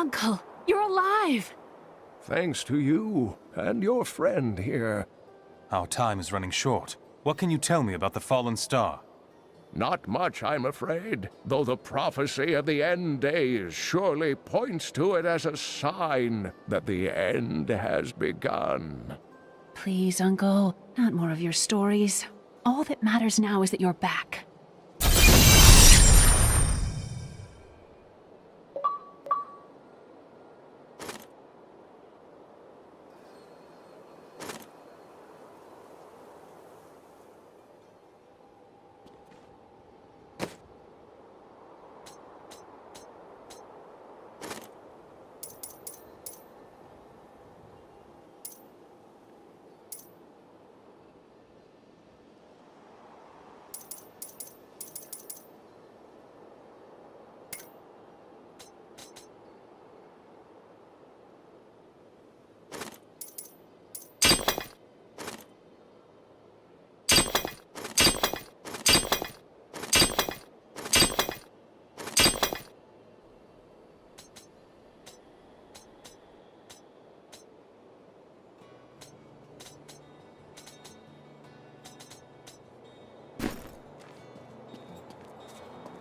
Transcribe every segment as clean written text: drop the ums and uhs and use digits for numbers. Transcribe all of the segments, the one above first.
Uncle, you're alive! Thanks to you and your friend here. Our time is running short. What can you tell me about the fallen star? Not much, I'm afraid, though the prophecy of the end days surely points to it as a sign that the end has begun. Please, Uncle, not more of your stories. All that matters now is that you're back.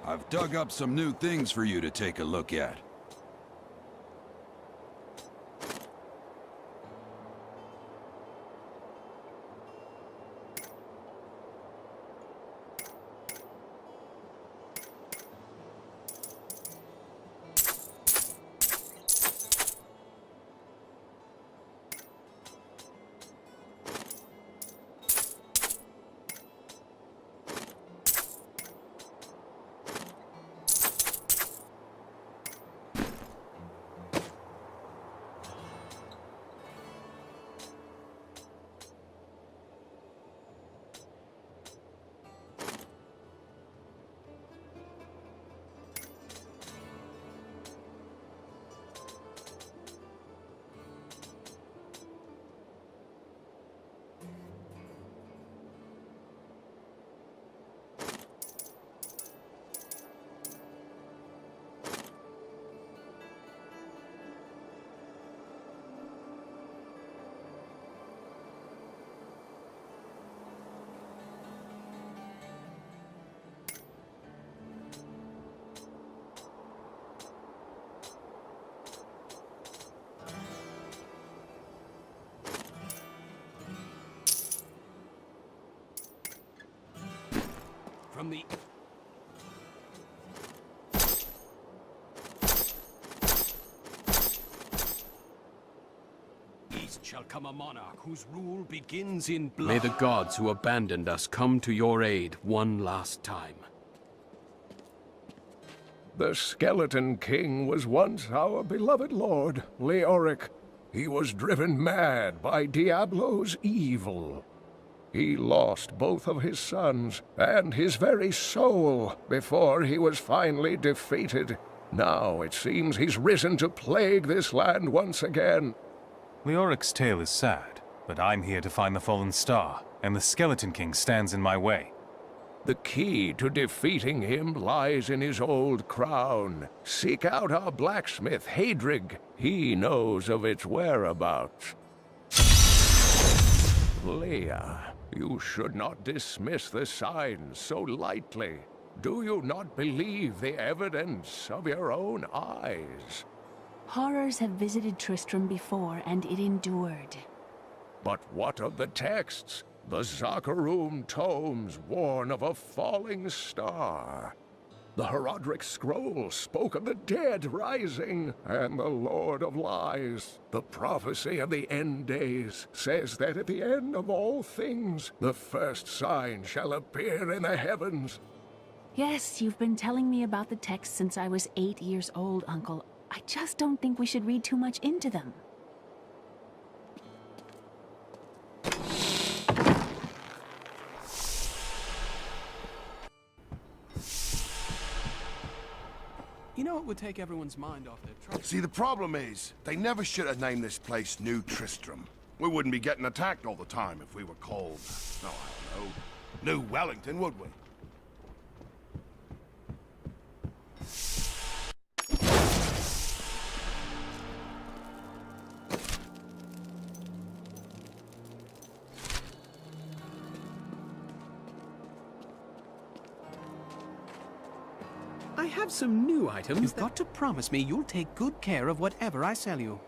I've dug up some new things for you to take a look at. From the... East shall come a monarch whose rule begins in blood. May the gods who abandoned us come to your aid one last time. The Skeleton King was once our beloved lord, Leoric. He was driven mad by Diablo's evil. He lost both of his sons and his very soul before he was finally defeated. Now it seems he's risen to plague this land once again. Leoric's tale is sad, but I'm here to find the fallen star, and the Skeleton King stands in my way. The key to defeating him lies in his old crown. Seek out our blacksmith, Hadrig. He knows of its whereabouts. Leah, you should not dismiss the signs so lightly. Do you not believe the evidence of your own eyes? Horrors have visited Tristram before, and it endured. But what of the texts? The Zakarum tomes warn of a falling star. The Herodric scroll spoke of the dead rising, and the Lord of Lies, the prophecy of the end days, says that at the end of all things, the first sign shall appear in the heavens. Yes, you've been telling me about the texts since I was 8 years old, Uncle. I just don't think we should read too much into them. You know what would take everyone's mind off their troubles? See, the problem is, they never should have named this place New Tristram. We wouldn't be getting attacked all the time if we were called, no, I don't know, New Wellington, would we? have some new items. You've got to promise me you'll take good care of whatever I sell you.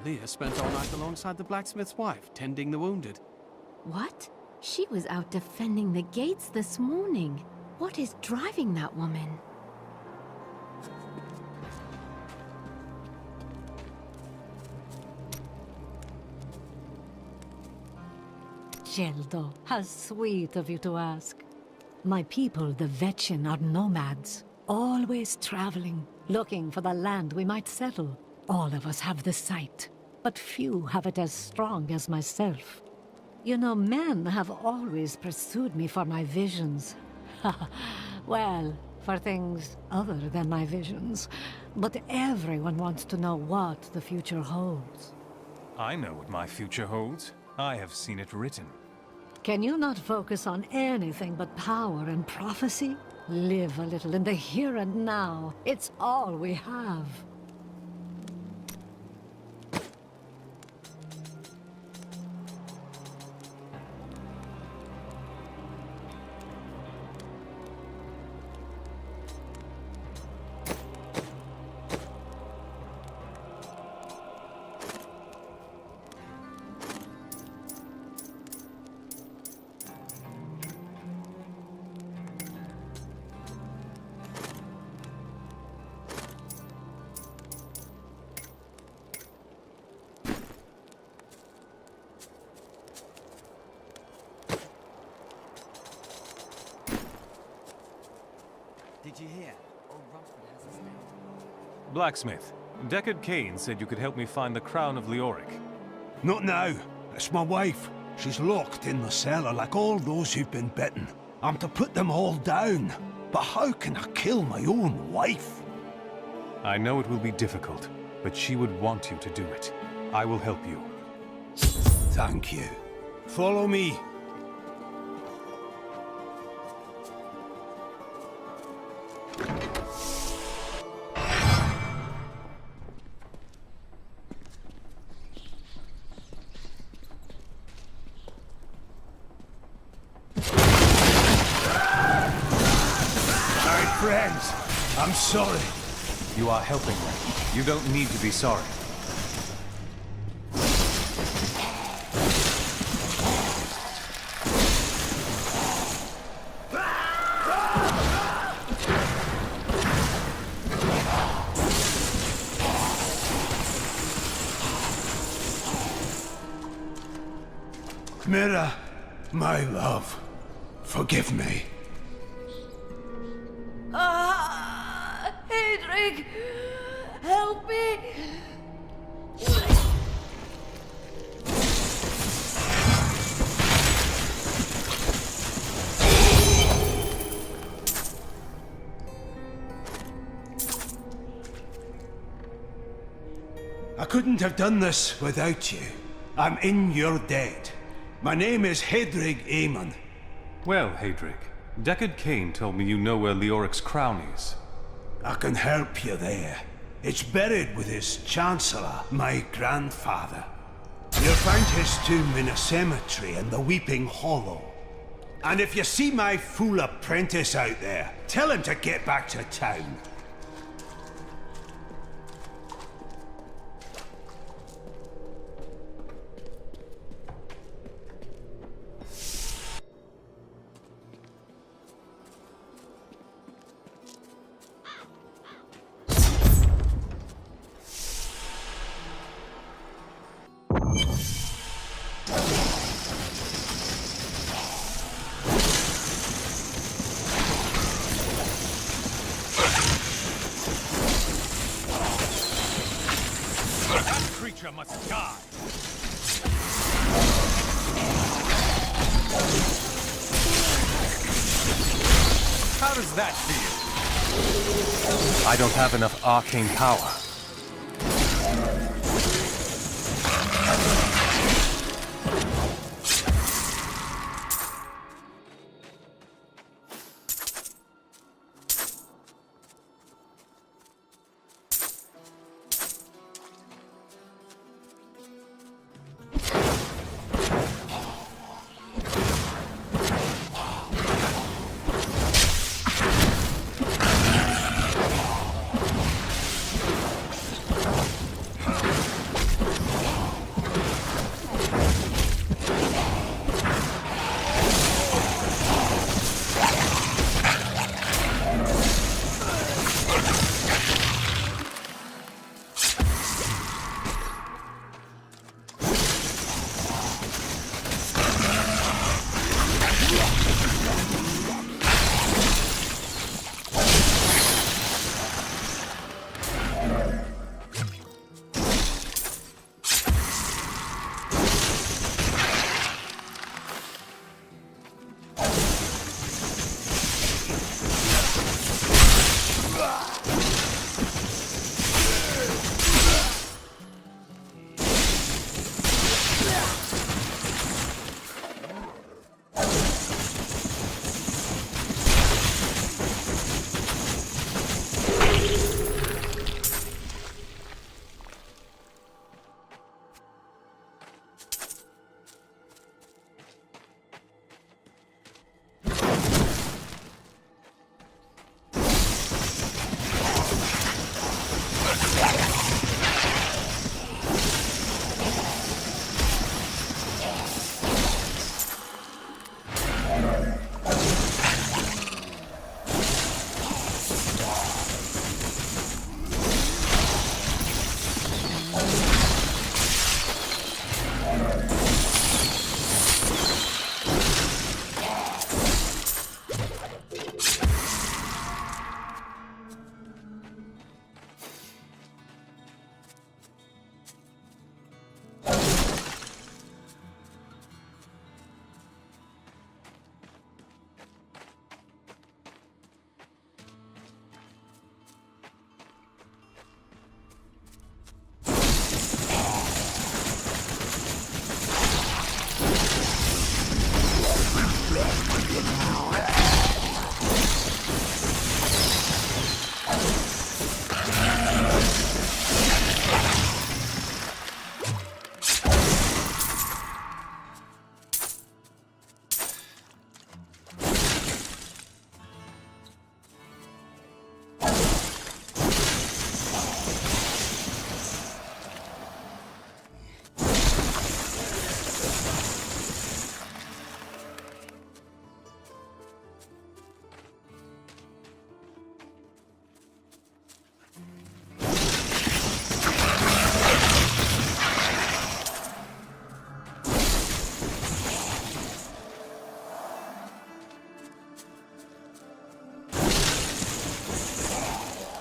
Leah spent all night alongside the blacksmith's wife, tending the wounded. What? She was out defending the gates this morning. What is driving that woman? Geldo, how sweet of you to ask. My people, the Vetchin, are nomads, always traveling, looking for the land we might settle. All of us have the sight, but few have it as strong as myself. You know, men have always pursued me for my visions. Well, for things other than my visions. But everyone wants to know what the future holds. I know what my future holds. I have seen it written. Can you not focus on anything but power and prophecy? Live a little in the here and now. It's all we have. Did you hear? Old Rumford has his name. Blacksmith, Deckard Cain said you could help me find the crown of Leoric. Not now. It's my wife. She's locked in the cellar like all those who've been bitten. I'm to put them all down. But how can I kill my own wife? I know it will be difficult, but she would want you to do it. I will help you. Thank you. Follow me. Friends, I'm sorry. You are helping me. You don't need to be sorry. Mira, my love, forgive me. Hedrig! Help me! I couldn't have done this without you. I'm in your debt. My name is Hedrig Aemon. Well, Hedrig, Deckard Cain told me you know where Leoric's crown is. I can help you there. It's buried with his Chancellor, my grandfather. You'll find his tomb in a cemetery in the Weeping Hollow. And if you see my fool apprentice out there, tell him to get back to town. Must die. How does that feel? I don't have enough arcane power.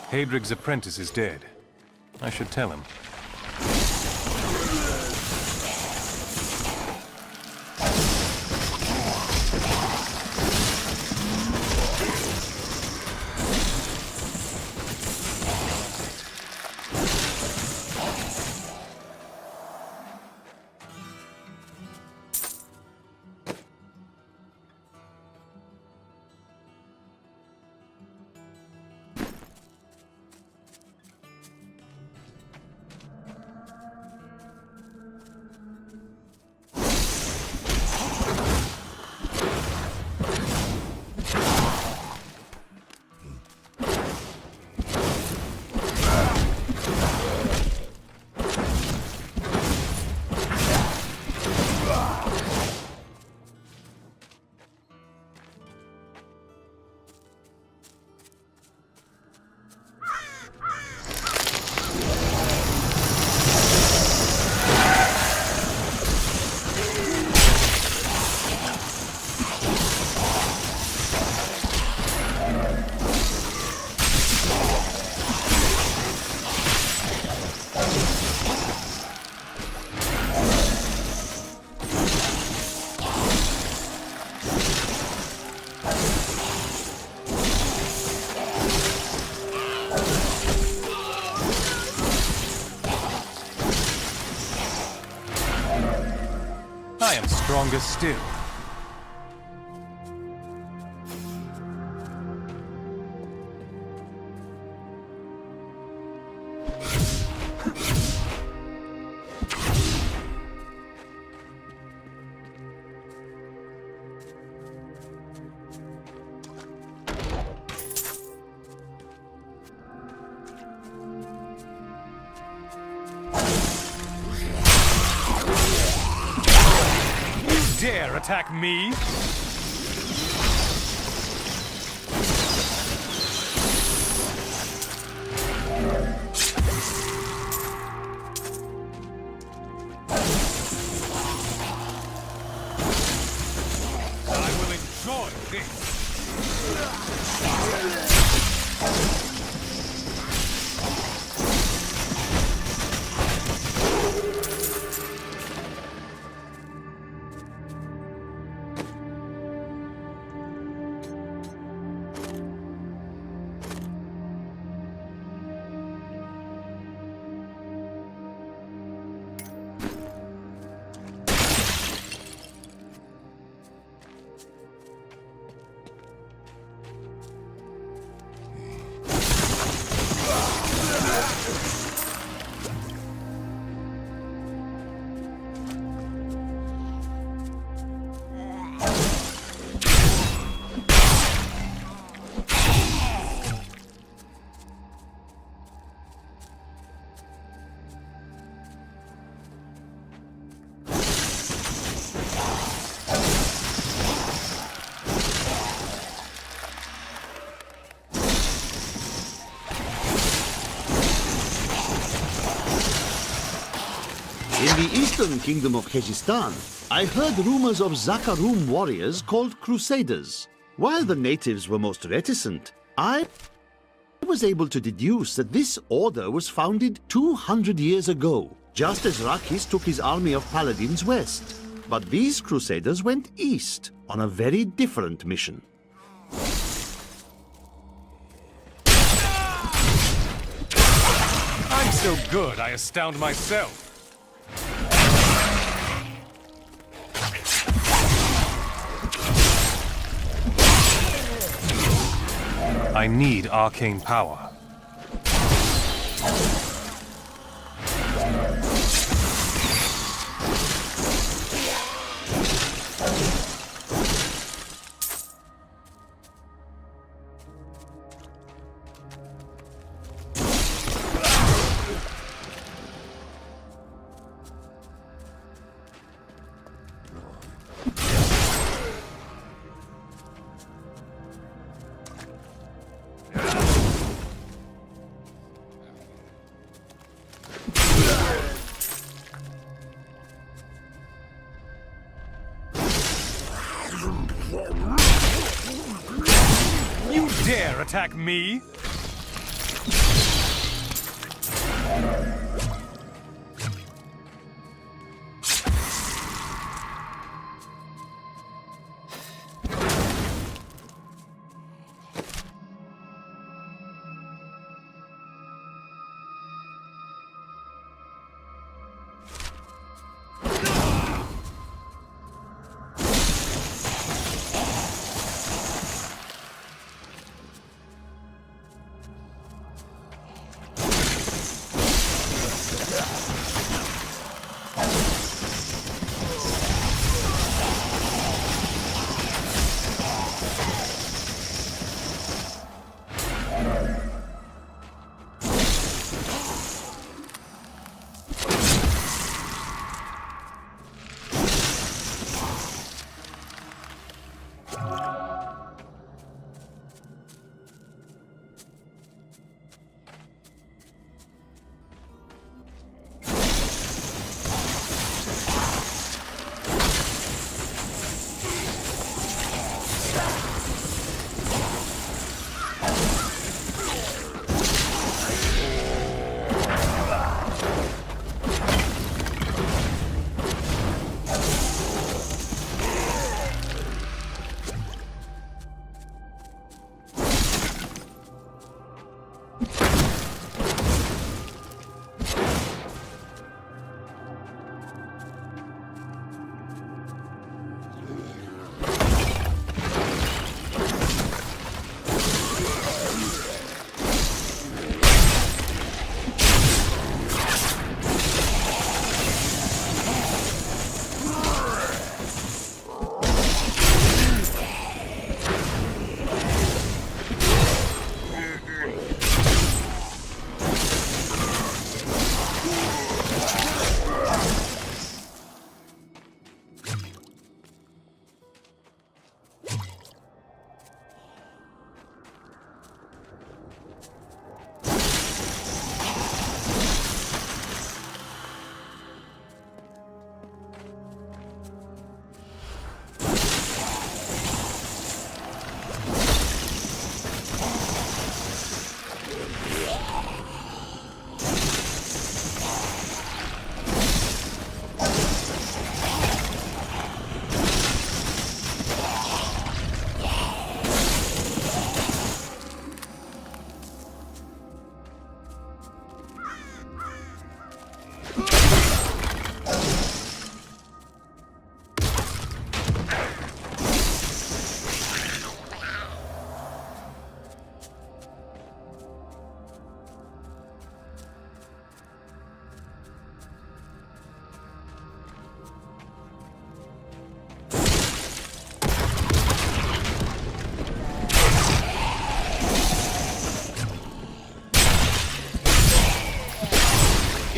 Hadrig's apprentice is dead. I should tell him. I am stronger still. Dare attack me? I will enjoy this. In the eastern kingdom of Khezistan, I heard rumors of Zakarum warriors called Crusaders. While the natives were most reticent, I was able to deduce that this order was founded 200 years ago, just as Rakis took his army of paladins west. But these Crusaders went east on a very different mission. I'm so good, I astound myself. I need arcane power. You dare attack me?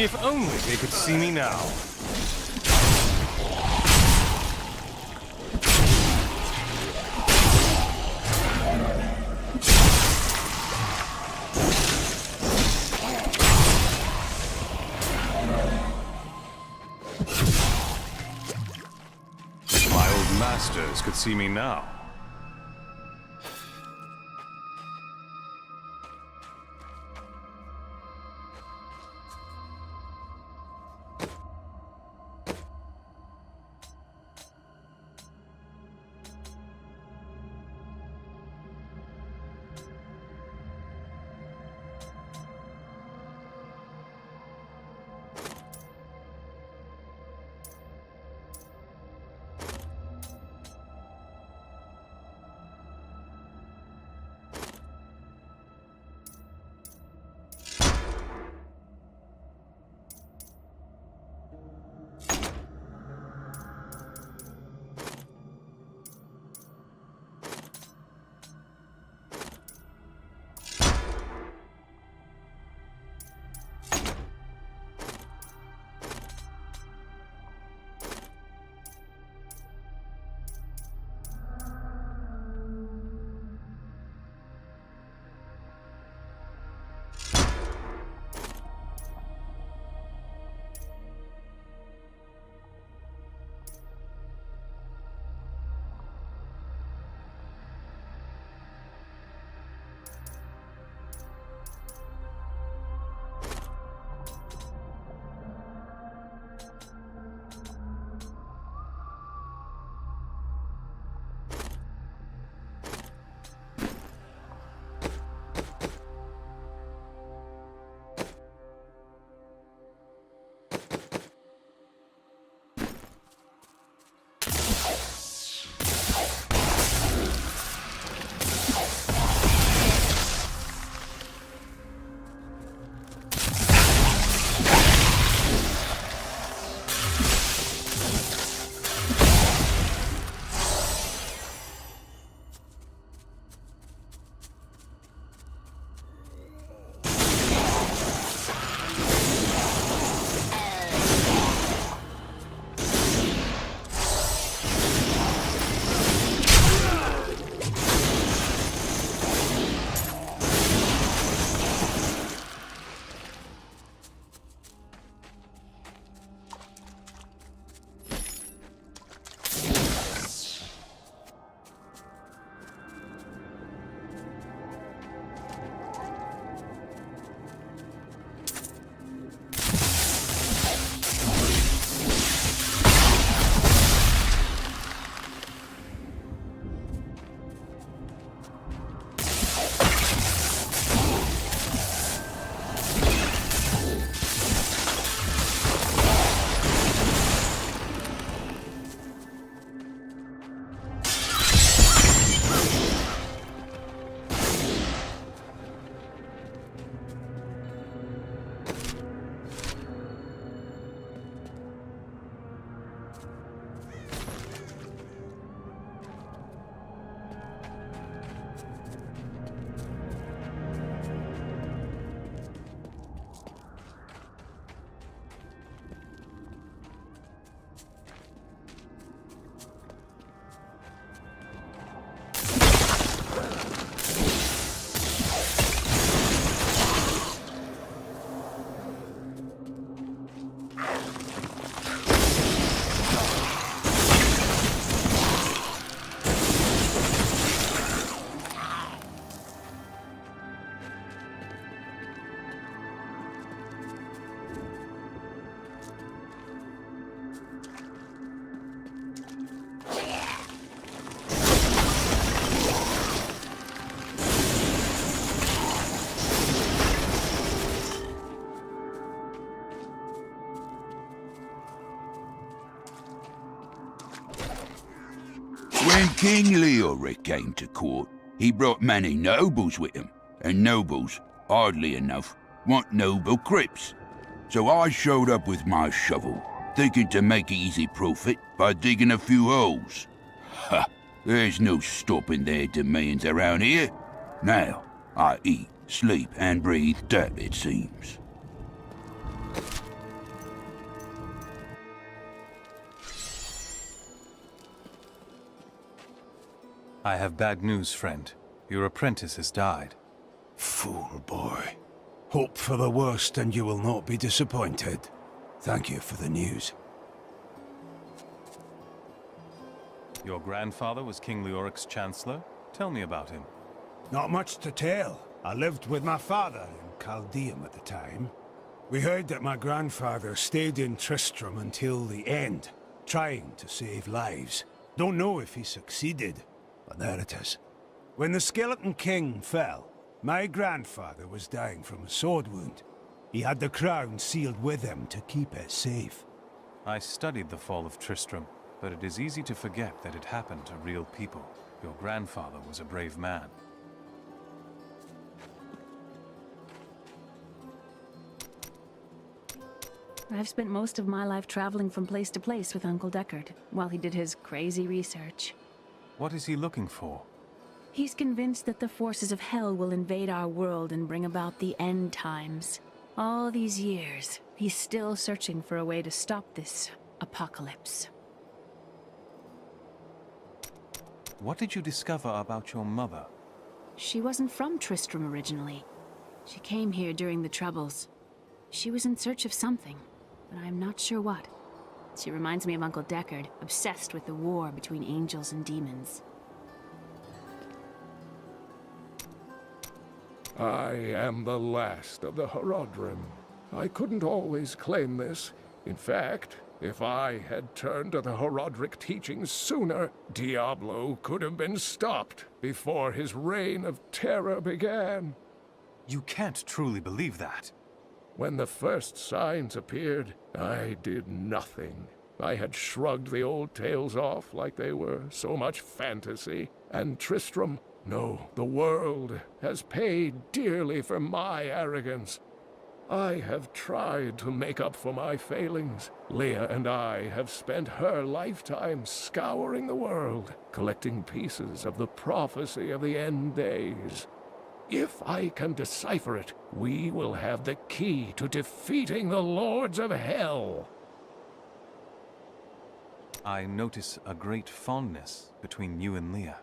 If only they could see me now. My old masters could see me now. When King Leoric came to court, he brought many nobles with him, and nobles, oddly enough, want noble crypts. So I showed up with my shovel, thinking to make easy profit by digging a few holes. Ha! There's no stopping their demands around here. Now, I eat, sleep, and breathe dirt, it seems. I have bad news, friend. Your apprentice has died. Fool boy. Hope for the worst and you will not be disappointed. Thank you for the news. Your grandfather was King Leoric's chancellor? Tell me about him. Not much to tell. I lived with my father in Chaldeum at the time. We heard that my grandfather stayed in Tristram until the end, trying to save lives. Don't know if he succeeded, but there it is. When the Skeleton King fell, my grandfather was dying from a sword wound. He had the crown sealed with him to keep it safe. I studied the fall of Tristram, but it is easy to forget that it happened to real people. Your grandfather was a brave man. I've spent most of my life traveling from place to place with Uncle Deckard, while he did his crazy research. What is he looking for? He's convinced that the forces of hell will invade our world and bring about the end times. All these years, he's still searching for a way to stop this apocalypse. What did you discover about your mother? She wasn't from Tristram originally. She came here during the Troubles. She was in search of something, but I'm not sure what. She reminds me of Uncle Deckard, obsessed with the war between angels and demons. I am the last of the Horodrim. I couldn't always claim this. In fact, if I had turned to the Horodric teachings sooner, Diablo could have been stopped before his reign of terror began. You can't truly believe that. When the first signs appeared, I did nothing. I had shrugged the old tales off like they were so much fantasy, and Tristram, no, the world, has paid dearly for my arrogance. I have tried to make up for my failings. Leah and I have spent her lifetime scouring the world, collecting pieces of the prophecy of the end days. If I can decipher it, we will have the key to defeating the Lords of Hell. I notice a great fondness between you and Leah.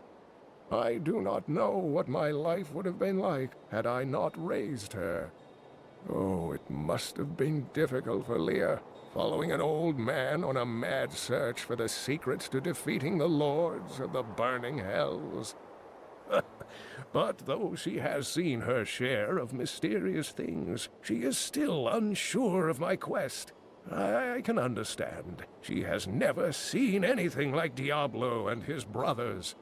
I do not know what my life would have been like had I not raised her. Oh, it must have been difficult for Leah, following an old man on a mad search for the secrets to defeating the Lords of the Burning Hells. But though she has seen her share of mysterious things, she is still unsure of my quest. I can understand. She has never seen anything like Diablo and his brothers.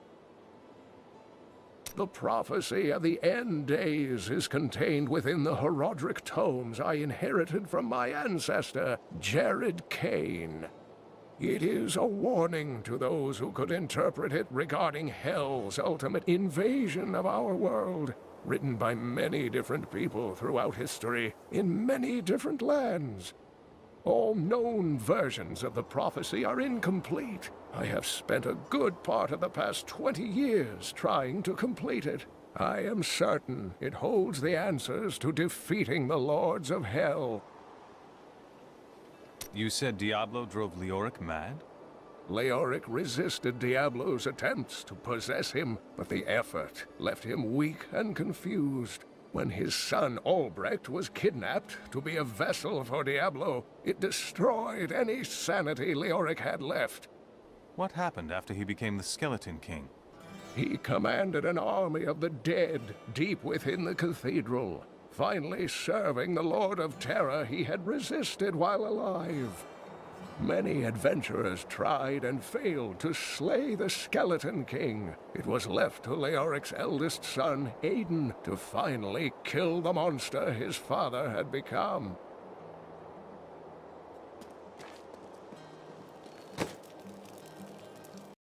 The prophecy of the end days is contained within the Horodric tomes I inherited from my ancestor, Jared Kane. It is a warning to those who could interpret it regarding Hell's ultimate invasion of our world, written by many different people throughout history, in many different lands. All known versions of the prophecy are incomplete. I have spent a good part of the past 20 years trying to complete it. I am certain it holds the answers to defeating the Lords of Hell. You said Diablo drove Leoric mad? Leoric resisted Diablo's attempts to possess him, but the effort left him weak and confused. When his son Albrecht was kidnapped to be a vessel for Diablo, it destroyed any sanity Leoric had left. What happened after he became the Skeleton King? He commanded an army of the dead deep within the cathedral, finally serving the Lord of Terror he had resisted while alive. Many adventurers tried and failed to slay the Skeleton King. It was left to Leoric's eldest son, Aiden, to finally kill the monster his father had become.